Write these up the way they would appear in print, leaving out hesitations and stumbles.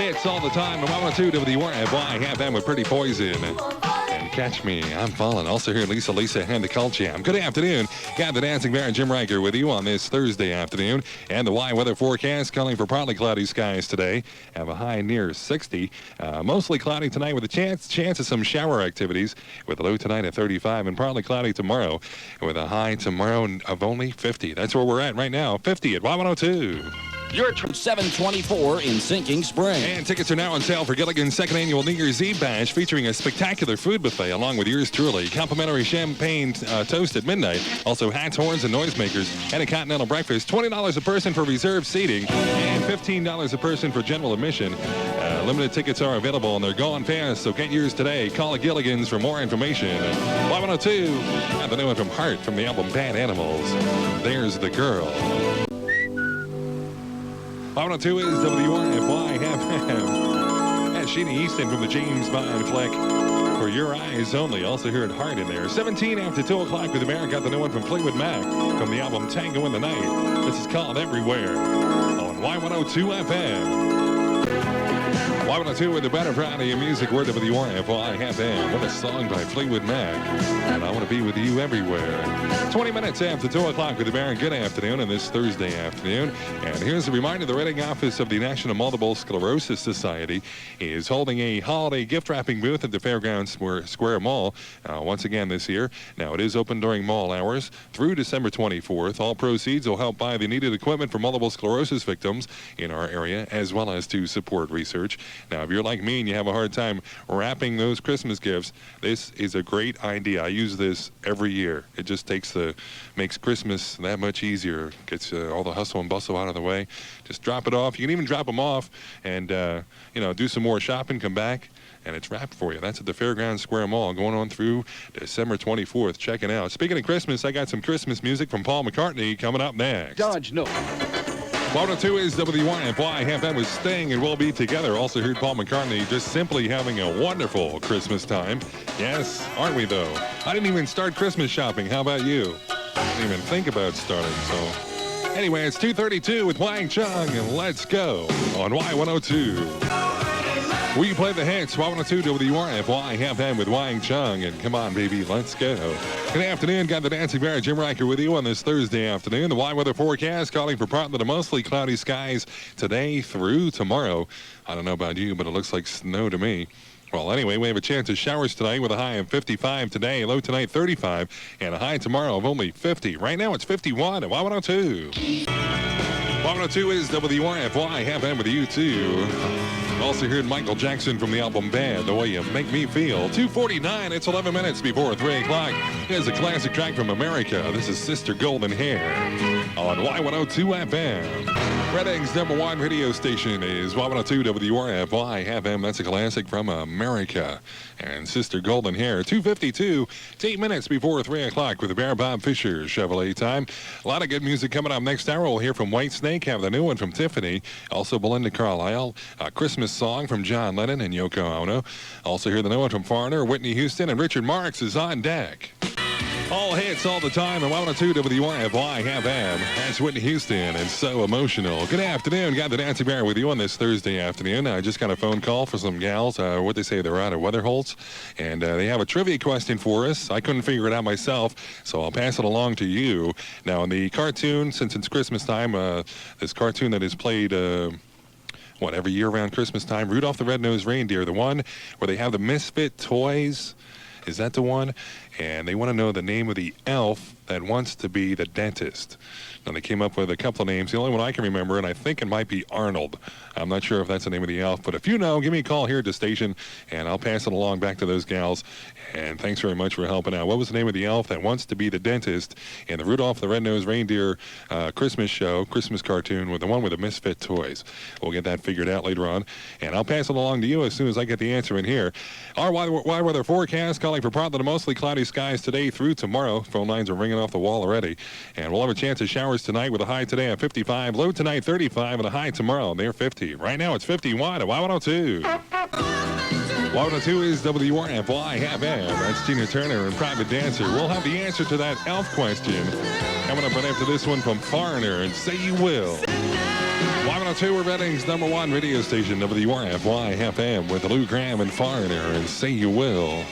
hits all the time. I'm on 2 WRFY. Have them with Pretty Poison. And Catch Me, I'm Falling. Also here, Lisa, and the Cult Jam. Good afternoon. Got the Dancing Bear and Jim Riker with you on this Thursday afternoon. And the Y weather forecast calling for partly cloudy skies today. Have a high near 60. Mostly cloudy tonight with a chance of some shower activities. With a low tonight at 35 and partly cloudy tomorrow. With a high tomorrow of only 50. That's where we're at right now. 50 at Y102. You're 724 in Sinking Spring. And tickets are now on sale for Gilligan's second annual New Year's Eve bash, featuring a spectacular food buffet along with yours truly. Complimentary champagne toast at midnight. Also hats, horns, and noisemakers. And a continental breakfast. $20 a person for reserved seating. And $15 a person for general admission. Limited tickets are available and they're going fast, so get yours today. Call Gilligan's for more information. 502. And the new one from Heart from the album Bad Animals. There's the Girl. 502 is WRFY FM. That's Sheena Easton from the James Bond flick For Your Eyes Only. Also heard Heart in there. 17 after 2 o'clock with America. Got the new one from Fleetwood Mac from the album Tango in the Night. This is called Everywhere on Y102 FM. Y102 with the better variety of music. Word of WRFY FM. What a song by Fleetwood Mac. And I want to be with you everywhere. 20 minutes after 2 o'clock with the Baron. Good afternoon on this Thursday afternoon. And here's a reminder, the Reading office of the National Multiple Sclerosis Society is holding a holiday gift wrapping booth at the Fairgrounds Square Mall once again this year. Now, it is open during mall hours through December 24th. All proceeds will help buy the needed equipment for multiple sclerosis victims in our area, as well as to support research. Now, if you're like me and you have a hard time wrapping those Christmas gifts, this is a great idea. I use this every year. It just makes Christmas that much easier. Gets all the hustle and bustle out of the way. Just drop it off. You can even drop them off and, do some more shopping, come back, and it's wrapped for you. That's at the Fairgrounds Square Mall going on through December 24th. Check it out. Speaking of Christmas, I got some Christmas music from Paul McCartney coming up next. Dodge, no. 102 is WRFY. Half that was Staying and We'll Be Together. Also heard Paul McCartney just simply having a wonderful Christmas time. Yes, aren't we though? I didn't even start Christmas shopping. How about you? I didn't even think about starting, so. Anyway, it's 2:32 with Wang Chung and Let's Go on Y102. We play the hits, Y102 WRFY, half time with Wang Chung, and come on, baby, let's go. Good afternoon, got the Dancing Bear, Jim Riker with you on this Thursday afternoon. The Y weather forecast calling for partly to mostly cloudy skies today through tomorrow. I don't know about you, but it looks like snow to me. Well, anyway, we have a chance of showers tonight with a high of 55 today, low tonight 35, and a high tomorrow of only 50. Right now it's 51 at Y102. Y102 is WRFY, half time with you too. Also heard Michael Jackson from the album Bad, The Way You Make Me Feel. 2:49, it's 11 minutes before 3 o'clock. Here's a classic track from America. This is Sister Golden Hair on Y102 FM. Reading's #1 radio station is Y102 WRFY FM. That's a classic from America. And Sister Golden Hair, 2:52, it's 8 minutes before 3 o'clock with the Bear Bob Fisher Chevrolet time. A lot of good music coming up next hour. We'll hear from White Snake, have the new one from Tiffany. Also Belinda Carlisle, a Christmas song from John Lennon and Yoko Ono. Also hear the new one from Foreigner, Whitney Houston, and Richard Marx is on deck. All hits all the time, and Y102 WRFY half am. That's Whitney Houston and So Emotional. Good afternoon. Got the Dancing Bear with you on this Thursday afternoon. I just got a phone call for some gals. What they say, they're out of Weatherholtz, and they have a trivia question for us. I couldn't figure it out myself, so I'll pass it along to you. Now, in the cartoon, since it's Christmas time, this cartoon that is played every year around Christmas time, Rudolph the Red-Nosed Reindeer, the one where they have the misfit toys. Is that the one? And they want to know the name of the elf that wants to be the dentist. Now, they came up with a couple of names. The only one I can remember, and I think it might be Arnold. I'm not sure if that's the name of the elf, but if you know, give me a call here at the station, and I'll pass it along back to those gals. And thanks very much for helping out. What was the name of the elf that wants to be the dentist in the Rudolph the Red-Nosed Reindeer Christmas show, Christmas cartoon, with the one with the misfit toys? We'll get that figured out later on, and I'll pass it along to you as soon as I get the answer in here. Our weather forecast calling for partly to mostly cloudy skies today through tomorrow. Phone lines are ringing off the wall already, and we'll have a chance of showers tonight with a high today at 55, low tonight 35, and a high tomorrow near 50. Right now it's 51 at Y102. Y102 is WRFY half am. That's Tina Turner and Private Dancer. We'll have the answer to that elf question coming up right after this one from Foreigner and Say You Will. Y102, we're Reading's #1 radio station, WRFY FM, with Lou Graham and Foreigner and Say You Will.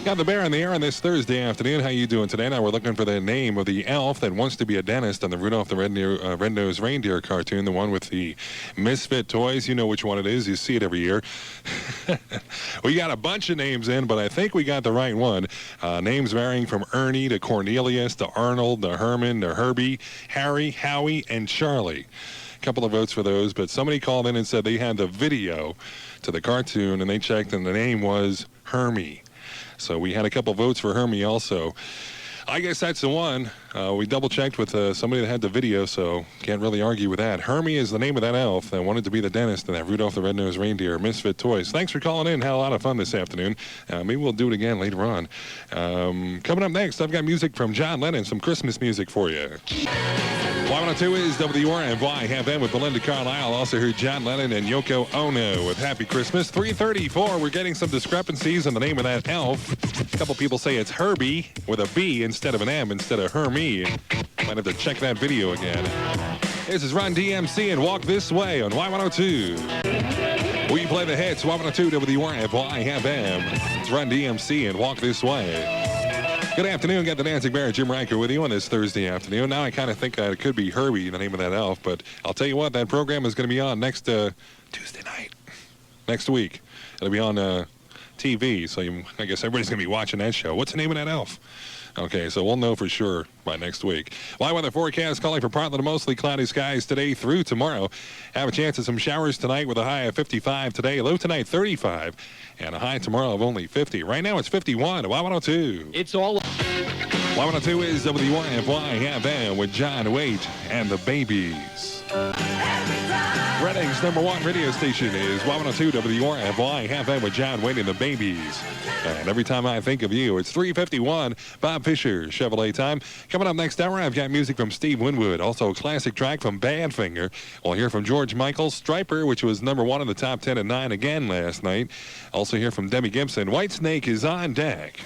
Got the Bear in the air on this Thursday afternoon. How you doing today? Now we're looking for the name of the elf that wants to be a dentist on the Rudolph the Red-Nosed Reindeer cartoon, the one with the misfit toys. You know which one it is. You see it every year. We got a bunch of names in, but I think we got the right one. Names varying from Ernie to Cornelius to Arnold to Herman to Herbie, Harry, Howie, and Charlie. Couple of votes for those, but somebody called in and said they had the video to the cartoon, and they checked, and the name was Hermie. So we had a couple votes for Hermie also. I guess that's the one. We double-checked with somebody that had the video, so can't really argue with that. Hermie is the name of that elf that wanted to be the dentist in that Rudolph the Red-Nosed Reindeer Misfit Toys. Thanks for calling in. Had a lot of fun this afternoon. Maybe we'll do it again later on. Coming up next, I've got music from John Lennon, some Christmas music for you. Y102 is WRFY FM with Belinda Carlisle. Also heard John Lennon and Yoko Ono with Happy Christmas. 3:34, we're getting some discrepancies in the name of that elf. A couple people say it's Herbie with a B instead of an M instead of Hermie. Might have to check that video again. This is Run DMC and Walk This Way on Y102. We play the hits, Y102 WRFY FM. It's Run DMC and Walk This Way. Good afternoon. Got the Dancing Bear, Jim Riker, with you on this Thursday afternoon. Now I kind of think it could be Herbie, the name of that elf, but I'll tell you what, that program is going to be on next Tuesday night, next week. It'll be on TV, so I guess everybody's going to be watching that show. What's the name of that elf? Okay, so we'll know for sure by next week. Weather forecast calling for partly to mostly cloudy skies today through tomorrow. Have a chance of some showers tonight with a high of 55 today. Low tonight 35 and a high tomorrow of only 50. Right now it's 51 at Y102. It's all... Y102 is WRFY FM with John Waite and the Babies. Reading's #1 radio station is Y102 WRFY FM with John Waite and the Babies. And every time I think of you, it's 3:51. Bob Fisher, Chevrolet time. Coming up next hour, I've got music from Steve Winwood. Also a classic track from Badfinger. We'll hear from George Michael, Striper, which was #1 in the top 10 at 9 again last night. Also hear from Debbie Gibson. Whitesnake is on deck.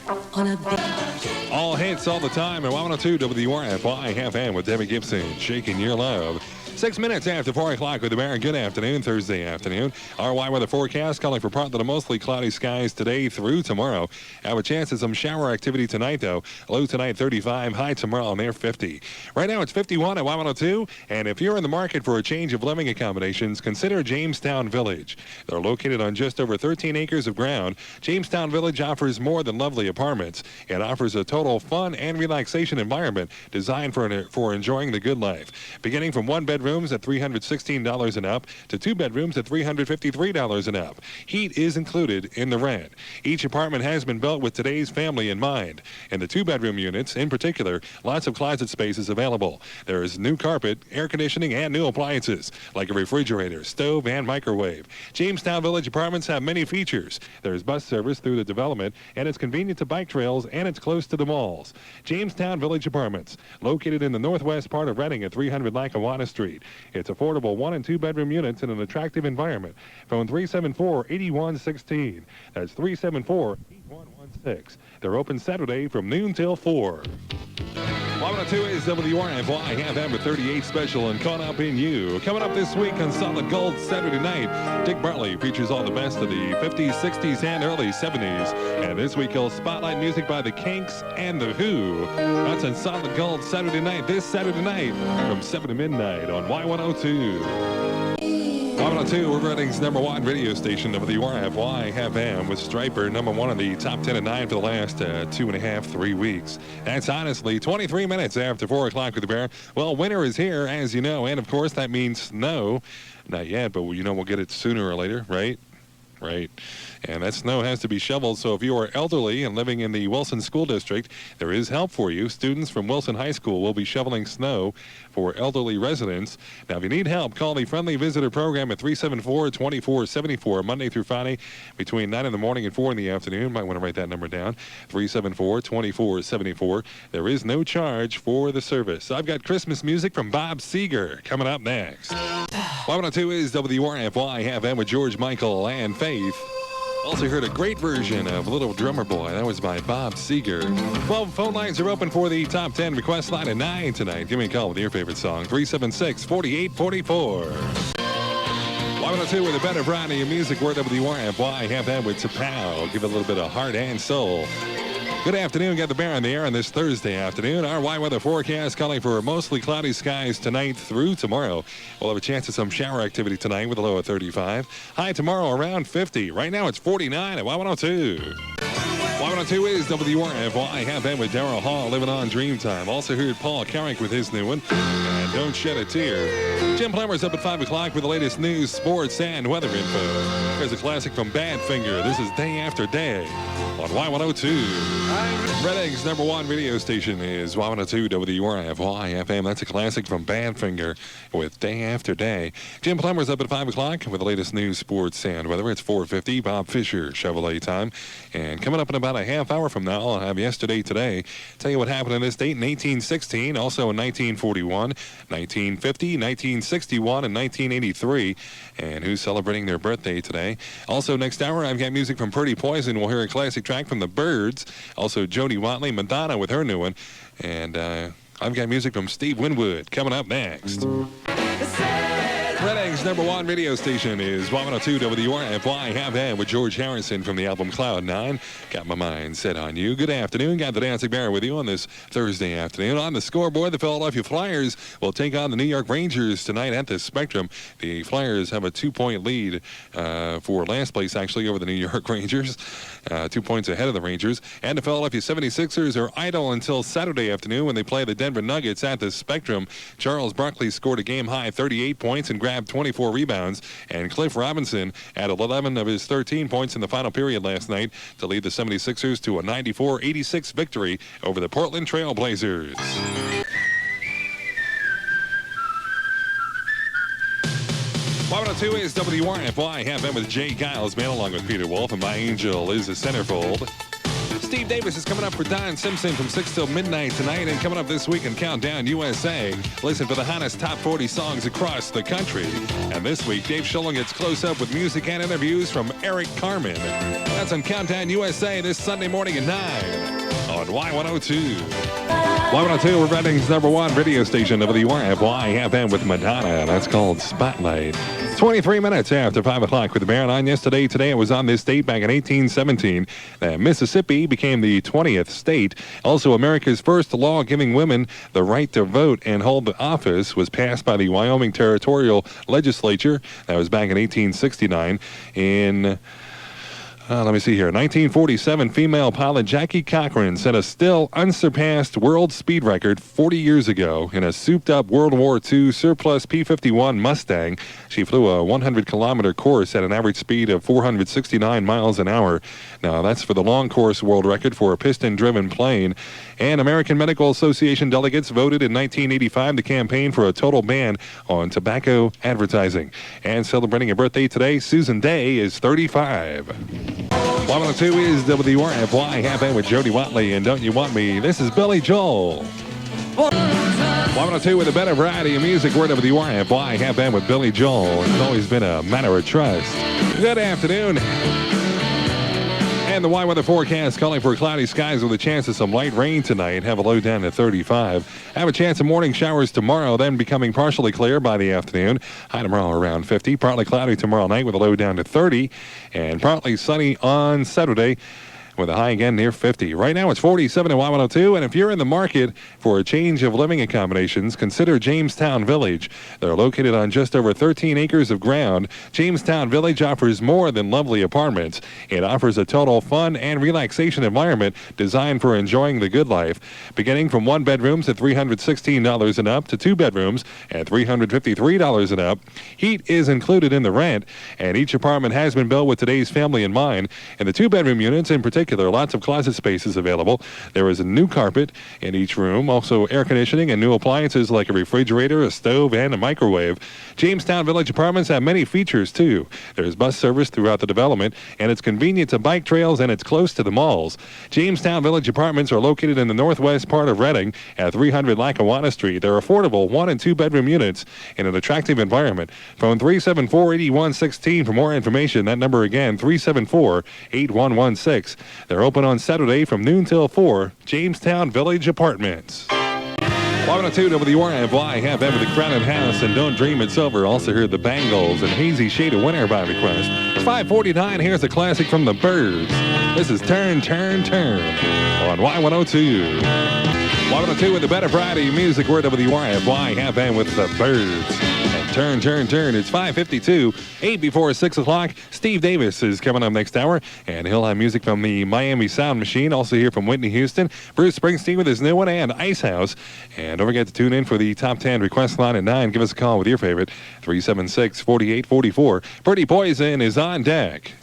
All hits all the time at Y102 WRFY FM with Debbie Gibson, Shaking Your Love. 6 minutes after 4 o'clock with the Bear. Good afternoon, Thursday afternoon. Our weather forecast calling for partly to mostly cloudy skies today through tomorrow. Have a chance of some shower activity tonight, though. Low tonight 35, high tomorrow near 50. Right now it's 51 at Y102, and if you're in the market for a change of living accommodations, consider Jamestown Village. They're located on just over 13 acres of ground. Jamestown Village offers more than lovely apartments. It offers a total fun and relaxation environment designed for enjoying the good life. Beginning from one bedroom at $316 and up to 2 bedrooms at $353 and up. Heat is included in the rent. Each apartment has been built with today's family in mind. In the 2-bedroom units, in particular, lots of closet space is available. There is new carpet, air conditioning, and new appliances, like a refrigerator, stove, and microwave. Jamestown Village apartments have many features. There is bus service through the development, and it's convenient to bike trails, and it's close to the malls. Jamestown Village Apartments, located in the northwest part of Reading at 300 Lackawanna Street. It's affordable 1- and 2-bedroom units in an attractive environment. Phone 374-8116. That's 374-8116. They're open Saturday from noon till 4. Y102 is WRFY FM with 38 special and Caught Up in You. Coming up this week on Solid Gold Saturday night, Dick Bartley features all the best of the 50s, 60s, and early 70s. And this week he'll spotlight music by the Kinks and the Who. That's on Solid Gold Saturday night, this Saturday night from 7 to midnight on Y102. Y102, we're Reading's #1 radio station, WRFY FM with Striper, #1 in the top 10 at 9 for the last 2.5, 3 weeks. That's honestly 23 minutes after 4 o'clock with the Bear. Well, winter is here, as you know, and of course that means snow. Not yet, but you know we'll get it sooner or later, right? Right. And that snow has to be shoveled, so if you are elderly and living in the Wilson School District, there is help for you. Students from Wilson High School will be shoveling snow for elderly residents. Now, if you need help, call the Friendly Visitor Program at 374-2474, Monday through Friday, between 9 in the morning and 4 in the afternoon. Might want to write that number down, 374-2474. There is no charge for the service. I've got Christmas music from Bob Seger coming up next. Y102 is WRFY FM with George Michael and Faith. Also heard a great version of Little Drummer Boy. That was by Bob Seger. 12 phone lines are open for the top 10 request line at 9 tonight. Give me a call with your favorite song. 376-4844. Y102 with a better variety of music. Word WRFY. Have that with Tapow. Give it a little bit of heart and soul. Good afternoon. Got the bear on the air on this Thursday afternoon. Our Y weather forecast calling for mostly cloudy skies tonight through tomorrow. We'll have a chance of some shower activity tonight with a low of 35. High tomorrow around 50. Right now it's 49 at Y102. Y102 is WRFY. Have that with Darryl Hall, Living on Dreamtime. Also heard Paul Carrick with his new one. And Don't Shed a Tear. Jim Plummer's up at 5 o'clock with the latest news, sports, and weather info. Here's a classic from Badfinger. This is Day After Day on Y102. Redding's #1 radio station is Y102 WRFY FM. That's a classic from Badfinger with Day After Day. Jim Plummer's up at 5 o'clock with the latest news, sports, and weather. It's 4:50. Bob Fisher, Chevrolet time. And coming up in about a half hour from now, I'll have Yesterday Today. Tell you what happened in this date in 1816, also in 1941, 1950, 1961, and 1983. And who's celebrating their birthday today. Also next hour, I've got music from Pretty Poison. We'll hear a classic track from the Byrds. Also Jody Watley, Madonna with her new one. And I've got music from Steve Winwood coming up next. Redding's #1 radio station is Y102 WRFY. Have that with George Harrison from the album Cloud 9. Got my mind set on you. Good afternoon. Got the Dancing Bear with you on this Thursday afternoon. On the scoreboard, the Philadelphia Flyers will take on the New York Rangers tonight at the Spectrum. The Flyers have a 2-point lead for last place, actually, over the New York Rangers. 2 points ahead of the Rangers. And the Philadelphia 76ers are idle until Saturday afternoon when they play the Denver Nuggets at the Spectrum. Charles Barkley scored a game-high 38 points and grabbed 24 rebounds. And Cliff Robinson added 11 of his 13 points in the final period last night to lead the 76ers to a 94-86 victory over the Portland Trail Blazers. Y102 is WRFY. Have them with Jay Giles, man, along with Peter Wolf, and My Angel is a centerfold. Steve Davis is coming up for Don Simpson from 6 till midnight tonight, and coming up this week in Countdown USA. Listen for the hottest top 40 songs across the country. And this week, Dave Schilling gets close up with music and interviews from Eric Carmen. That's on Countdown USA this Sunday morning at 9 on Y102. Y102, we're Redding's #1 radio station, WRFY. Have them with Madonna. That's called Spotlight. 23 minutes after 5 o'clock with the Baron on Yesterday. Today it was on this date back in 1817 that Mississippi became the 20th state. Also, America's first law giving women the right to vote and hold the office was passed by the Wyoming Territorial Legislature. That was back in 1869. Let me see here. 1947, female pilot Jackie Cochran set a still unsurpassed world speed record 40 years ago in a souped-up World War II surplus P-51 Mustang. She flew a 100-kilometer course at an average speed of 469 miles an hour. Now, that's for the long course world record for a piston-driven plane. And American Medical Association delegates voted in 1985 to campaign for a total ban on tobacco advertising. And celebrating a birthday today, Susan Day is 35. Y102 is WRFY. Have that with Jody Watley and Don't You Want Me. This is Billy Joel. Y102 with a better variety of music. We're WRFY. Have that with Billy Joel. It's always been a matter of trust. Good afternoon. And the Y weather forecast calling for cloudy skies with a chance of some light rain tonight. Have a low down to 35. Have a chance of morning showers tomorrow, then becoming partially clear by the afternoon. High tomorrow around 50. Partly cloudy tomorrow night with a low down to 30. And partly sunny on Saturday with a high again near 50. Right now it's 47 at Y102, and if you're in the market for a change of living accommodations, consider Jamestown Village. They're located on just over 13 acres of ground. Jamestown Village offers more than lovely apartments. It offers a total fun and relaxation environment designed for enjoying the good life. Beginning from 1 bedrooms at $316 and up to 2 bedrooms at $353 and up. Heat is included in the rent, and each apartment has been built with today's family in mind. And the 2-bedroom units in particular particular. Lots of closet spaces available. There is a new carpet in each room, also air conditioning and new appliances like a refrigerator, a stove, and a microwave. Jamestown Village Apartments have many features, too. There's bus service throughout the development, and it's convenient to bike trails, and it's close to the malls. Jamestown Village Apartments are located in the northwest part of Reading at 300 Lackawanna Street. They're affordable 1- and 2-bedroom units in an attractive environment. Phone 374-8116 for more information. That number again, 374-8116. They're open on Saturday from noon till 4. Jamestown Village Apartments. 502 WRFY, half with the Crowded House and Don't Dream It's Over. Also heard the Bangles and Hazy Shade of Winter by request. It's 5:49. Here's a classic from the Byrds. This is Turn, Turn, Turn on Y102. Y102 with the Better Friday music. We're WRFY, half with the Byrds. And Turn, Turn, Turn. It's 5:52, 8 before 6 o'clock. Steve Davis is coming up next hour, and he'll have music from the Miami Sound Machine. Also hear from Whitney Houston, Bruce Springsteen with his new one, and Ice House. And don't forget to tune in for the Top 10 request line at 9. Give us a call with your favorite, 376-4844. Pretty Poison is on deck.